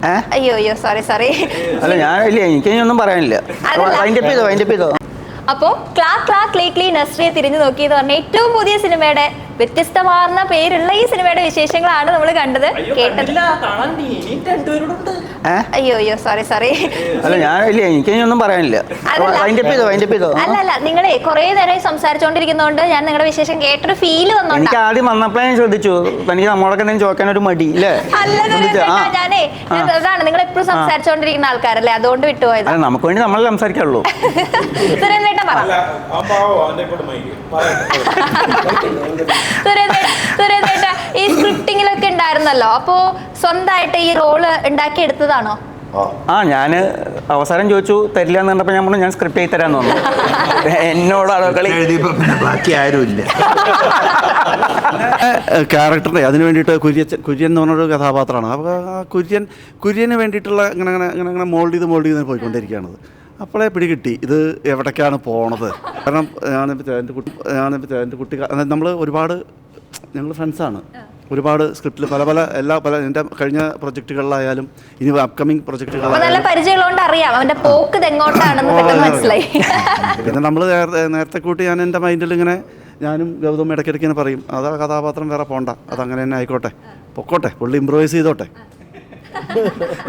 അയ്യോ അയ്യോ sorry sorry. അല്ല ഞാനില്ല, എനിക്കൊന്നും പറയാനില്ല. വൈൻഡപ്പ് ചെയ്തോ. അപ്പോൾ ക്ലീ നസ്രിയെ തിരിഞ്ഞു നോക്കിയെന്ന് പറഞ്ഞ ഏറ്റവും പുതിയ സിനിമയുടെ വ്യത്യസ്തമാർന്ന പേരുള്ള ഈ സിനിമയുടെ വിശേഷങ്ങളാണ് നമ്മൾ കണ്ടത് കേട്ടത്. അയ്യോ അയ്യോ സോറി സോറി. അല്ല ഞാനില്ല, എനിക്കൊന്നും പറയാനില്ല. വൈൻഡപ്പ് ചെയ്തോ. അല്ല നിങ്ങളെ കുറെ നേരം സംസാരിച്ചോണ്ടിരിക്കുന്നോണ്ട് ഞാൻ നിങ്ങളുടെ വിശേഷം കേട്ടൊരു ഫീല് വന്നു. എനിക്ക് ആദ്യം വന്നപ്പോഴേ ഞാൻ ശ്രദ്ധിച്ചു തനിക്ക് നമ്മളൊക്കെ എന്തെങ്കിലും ചോദിക്കാൻ ഒരു മടി ഇല്ലേ. ഞാനേ അതാണ് നിങ്ങൾ എപ്പോഴും സംസാരിച്ചോണ്ടിരിക്കുന്ന ആൾക്കാരല്ലേ, അതുകൊണ്ട് വിട്ടുപോയത്. നമുക്ക് വേണ്ടി നമ്മൾ സംസാരിക്കാറുള്ളൂ. സുരേന്ദ്രേട്ടൻ പറ. സുരേന്ദ്രേട്ട ഈ സ്ക്രിപ്റ്റിങ്ങിലൊക്കെ ഉണ്ടായിരുന്നല്ലോ, അപ്പോ സ്വന്തമായിട്ട് ഈ റോള് ഉണ്ടാക്കിയെടുത്തതാണോ? ഞാന് അവസരം ചോദിച്ചു, തരില്ല എന്ന് പറഞ്ഞപ്പോൾ ഞാൻ പറഞ്ഞു ഞാൻ സ്ക്രിപ്റ്റ് ചെയ്ത് തരാന്ന് തോന്നുന്നു. എന്നോടാണോ കളി? ബാക്കി ആരുമില്ല. ക്യാരക്ടറിൻ്റെ അതിന് വേണ്ടിയിട്ട് കുര്യൻ എന്ന് പറഞ്ഞൊരു കഥാപാത്രമാണ്. അപ്പോൾ ആ കുര്യന് വേണ്ടിയിട്ടുള്ള ഇങ്ങനെ മോൾഡ് ചെയ്ത് പോയിക്കൊണ്ടിരിക്കുകയാണത്. അപ്പോഴേ പിടികിട്ടി ഇത് എവിടേക്കാണ് പോണത്. കാരണം എൻ്റെ കുട്ടി നമ്മൾ ഒരുപാട് ഞങ്ങൾ ഫ്രണ്ട്സാണ്. ഒരുപാട് സ്ക്രിപ്റ്റിൽ പല എൻ്റെ കഴിഞ്ഞ പ്രൊജക്റ്റുകളിലായാലും ഇനി അപ്കമിങ് പ്രൊജക്റ്റുകളിലായാലും അറിയാം അവന്റെ പോക്ക് എങ്ങോട്ടാണെന്ന് മനസ്സിലായി. പിന്നെ നമ്മൾ നേരത്തെ കൂട്ടി ഞാൻ എൻ്റെ മൈൻഡിൽ ഇങ്ങനെ ഞാനും ഗൗതം ഇടയ്ക്കിടയ്ക്ക് ഇങ്ങനെ പറയും, അതാ കഥാപാത്രം വേറെ പോണ്ട, അതങ്ങനെ തന്നെ ആയിക്കോട്ടെ, പൊക്കോട്ടെ, പുള്ളി ഇമ്പ്രൂവൈസ് ചെയ്തോട്ടെ,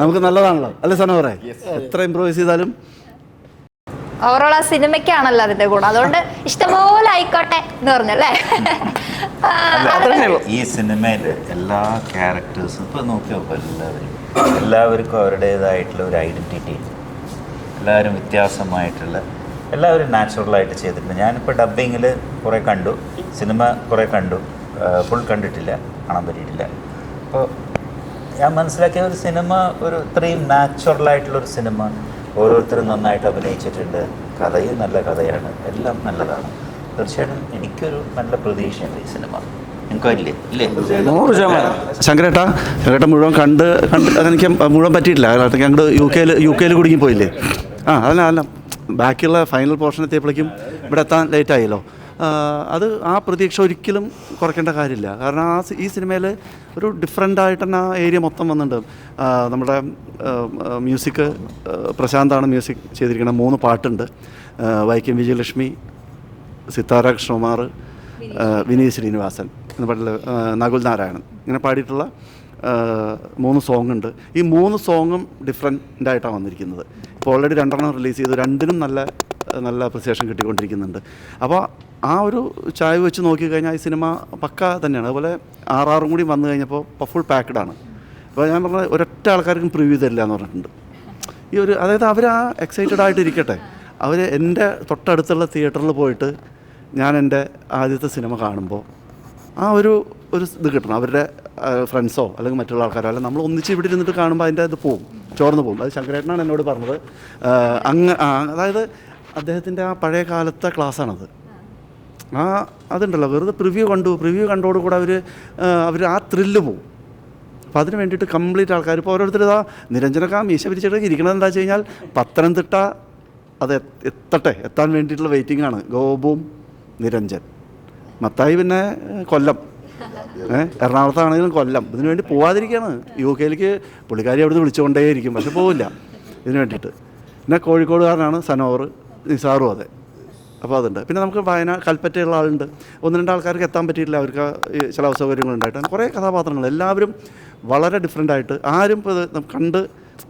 നമുക്ക് നല്ലതാണല്ലോ അല്ലേ സനോറേ? എത്ര ഇമ്പ്രൂവൈസ് ചെയ്താലും ഓവറോൾ ആ സിനിമയ്ക്കാണല്ലോ അതിന്റെ ഗുണം. അതുകൊണ്ട് ഇഷ്ടംപോലെ ആയിക്കോട്ടെ എന്ന് പറഞ്ഞല്ലേ. ഈ സിനിമയില് എല്ലാ ക്യാരക്ടേഴ്സും ഇപ്പൊ നോക്കി നോക്കും, എല്ലാവർക്കും അവരുടേതായിട്ടുള്ള ഒരു ഐഡന്റിറ്റി, എല്ലാവരും വ്യത്യാസമായിട്ടുള്ള, എല്ലാവരും നാച്ചുറലായിട്ട് ചെയ്തിട്ടുണ്ട്. ഞാനിപ്പോൾ ഡബ്ബിങ്ങിൽ കുറേ കണ്ടു, സിനിമ കുറേ കണ്ടു, ഫുൾ കണ്ടിട്ടില്ല, കാണാൻ പറ്റിയിട്ടില്ല. അപ്പോൾ ഞാൻ മനസ്സിലാക്കിയ ഒരു സിനിമ ഒരു ഇത്രയും നാച്ചുറലായിട്ടുള്ളൊരു സിനിമ, ഓരോരുത്തരും നന്നായിട്ട് അഭിനയിച്ചിട്ടുണ്ട്, കഥയും നല്ല കഥയാണ്, എല്ലാം നല്ലതാണ്. തീർച്ചയായിട്ടും എനിക്കൊരു നല്ല പ്രതീക്ഷയുണ്ട് ഈ സിനിമ. എനിക്കല്ലേ ഇല്ലേ? 100%. ശങ്കരേട്ട മുഴുവൻ കണ്ട് അതെനിക്ക് മുഴുവൻ പറ്റിയിട്ടില്ല. ഞങ്ങൾ യു കെയിൽ കുടുങ്ങിപ്പോയില്ലേ. അതല്ല ബാക്കിയുള്ള ഫൈനൽ പോർഷൻ എത്തിയപ്പോഴേക്കും ഇവിടെ എത്താൻ ലേറ്റായല്ലോ. അത് ആ പ്രതീക്ഷ ഒരിക്കലും കുറയ്ക്കേണ്ട കാര്യമില്ല. കാരണം ഈ സിനിമയിൽ ഒരു ഡിഫറെൻ്റായിട്ട് തന്നെ ആ ഏരിയ മൊത്തം വന്നിട്ടുണ്ട്. നമ്മുടെ മ്യൂസിക് പ്രശാന്താണ് മ്യൂസിക് ചെയ്തിരിക്കുന്നത്. 3 പാട്ടുണ്ട്. വൈക്കം വിജയലക്ഷ്മി, സിത്താര കൃഷ്ണകുമാർ, വിനീത് ശ്രീനിവാസൻ എന്ന് പറഞ്ഞ നകുൽ നാരായണൻ ഇങ്ങനെ പാടിയിട്ടുള്ള 3 സോങ് ഉണ്ട്. ഈ 3 സോങ്ങും ഡിഫറെൻ്റായിട്ടാണ് വന്നിരിക്കുന്നത്. ഇപ്പോൾ ഓൾറെഡി 2 റിലീസ് ചെയ്തു, 2നും നല്ല അപ്രിസിയേഷൻ കിട്ടിക്കൊണ്ടിരിക്കുന്നുണ്ട്. അപ്പോൾ ആ ഒരു ചായവ് വെച്ച് നോക്കിക്കഴിഞ്ഞാൽ ഈ സിനിമ പക്ക തന്നെയാണ്. അതുപോലെ RR കൂടി വന്നു കഴിഞ്ഞപ്പോൾ ഫുൾ പാക്ക്ഡാണ്. അപ്പോൾ ഞാൻ പറഞ്ഞ ഒരൊറ്റ ആൾക്കാർക്കും പ്രിവ്യൂ തരില്ല എന്ന് പറഞ്ഞിട്ടുണ്ട്. അതായത് അവർ ആ എക്സൈറ്റഡ് ആയിട്ടിരിക്കട്ടെ. അവർ എൻ്റെ തൊട്ടടുത്തുള്ള തിയേറ്ററിൽ പോയിട്ട് ഞാൻ എൻ്റെ ആദ്യത്തെ സിനിമ കാണുമ്പോൾ ആ ഒരു ഇത് കിട്ടണം. അവരുടെ ഫ്രണ്ട്സോ അല്ലെങ്കിൽ മറ്റുള്ള ആൾക്കാരോ അല്ലെങ്കിൽ നമ്മൾ ഒന്നിച്ച് ഇവിടെ ഇരുന്നിട്ട് കാണുമ്പോൾ അതിൻ്റെ ഇത് പോവും, ചോർന്ന് പോകും. അത് ശങ്കരേട്ടനാണ് എന്നോട് പറഞ്ഞത്. അതായത് അദ്ദേഹത്തിൻ്റെ ആ പഴയ കാലത്തെ ക്ലാസ്സാണത്. അതുണ്ടല്ലോ, വെറുതെ പ്രിവ്യൂ കണ്ടോടുകൂടെ അവർ ആ ത്രില്ല് പോവും. അപ്പോൾ അതിന് വേണ്ടിയിട്ട് കംപ്ലീറ്റ് ആൾക്കാർ ഇപ്പോൾ ഓരോരുത്തർ നിരഞ്ജനൊക്കെ മീശ പിരിച്ചിട്ട് ഇരിക്കണത് എന്താ വെച്ച് കഴിഞ്ഞാൽ പത്തനംതിട്ട അത് എത്താൻ വേണ്ടിയിട്ടുള്ള വെയിറ്റിംഗ് ആണ്. ഗോപുവും നിരഞ്ജൻ, മത്തായി പിന്നെ കൊല്ലം, എറണാകുളത്താണെങ്കിലും കൊല്ലം. ഇതിനു വേണ്ടി പോവാതിരിക്കുകയാണ്. യു കെയിലേക്ക് പുള്ളിക്കാരി അവിടുന്ന് വിളിച്ചുകൊണ്ടേയിരിക്കും, പക്ഷെ പോവില്ല ഇതിന് വേണ്ടിയിട്ട്. പിന്നെ കോഴിക്കോടുകാരനാണ് സനോർ, നിസാറും അതെ. അപ്പോൾ അതുണ്ട്. പിന്നെ നമുക്ക് കൽപ്പറ്റയുള്ള ആളുണ്ട്. 1-2 ആൾക്കാർക്ക് എത്താൻ പറ്റിയിട്ടില്ല, അവർക്ക് ചില അസൗകര്യങ്ങളുണ്ടായിട്ട്. കുറേ കഥാപാത്രങ്ങൾ എല്ലാവരും വളരെ ഡിഫറെൻ്റായിട്ട്. ആരും ഇപ്പോൾ ഇത് കണ്ട്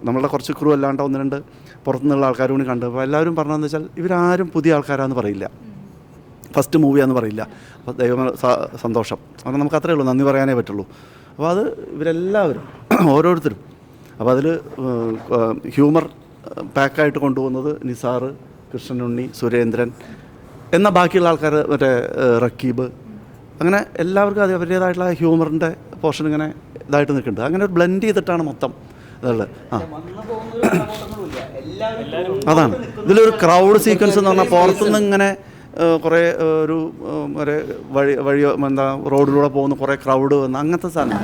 നമ്മളുടെ കുറച്ച് ക്രൂ അല്ലാണ്ട് 1-2 പുറത്തുനിന്നുള്ള ആൾക്കാരും കൂടി കണ്ട്. അപ്പോൾ എല്ലാവരും പറഞ്ഞതെന്ന് വെച്ചാൽ ഇവരാരും പുതിയ ആൾക്കാരാണെന്ന് പറയില്ല, ഫസ്റ്റ് മൂവിയാണെന്ന് പറയില്ല. അപ്പോൾ ദൈവം സന്തോഷം. അപ്പോൾ നമുക്ക് അത്രയേ ഉള്ളൂ, നന്ദി പറയാനേ പറ്റുള്ളൂ. അപ്പോൾ അത് ഇവരെല്ലാവരും ഓരോരുത്തരും. അപ്പോൾ അതിൽ ഹ്യൂമർ പാക്കായിട്ട് കൊണ്ടുപോകുന്നത് നിസാർ, കൃഷ്ണനുണ്ണി, സുരേന്ദ്രൻ എന്നാൽ ബാക്കിയുള്ള ആൾക്കാർ മറ്റേ റക്കീബ്, അങ്ങനെ എല്ലാവർക്കും അത് അവരുടേതായിട്ടുള്ള ഹ്യൂമറിൻ്റെ പോർഷൻ ഇങ്ങനെ ഇതായിട്ട് നിൽക്കുന്നുണ്ട്. അങ്ങനെ ഒരു ബ്ലെൻഡ് ചെയ്തിട്ടാണ് മൊത്തം ഇതുള്ളത്. അതാണ് ഇതിലൊരു ക്രൗഡ് സീക്വൻസ് എന്ന് പറഞ്ഞാൽ പുറത്തുനിന്ന് ഇങ്ങനെ കുറേ ഒരു എന്താ റോഡിലൂടെ പോകുന്ന കുറേ ക്രൗഡ് വന്ന് അങ്ങനത്തെ സാധനം.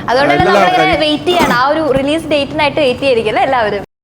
അതുകൊണ്ട് വെയിറ്റ് ചെയ്യണം. ആ ഒരു റിലീസ് ഡേറ്റിനായിട്ട് വെയിറ്റ് ചെയ്തിരിക്കല്ലേ എല്ലാവരും.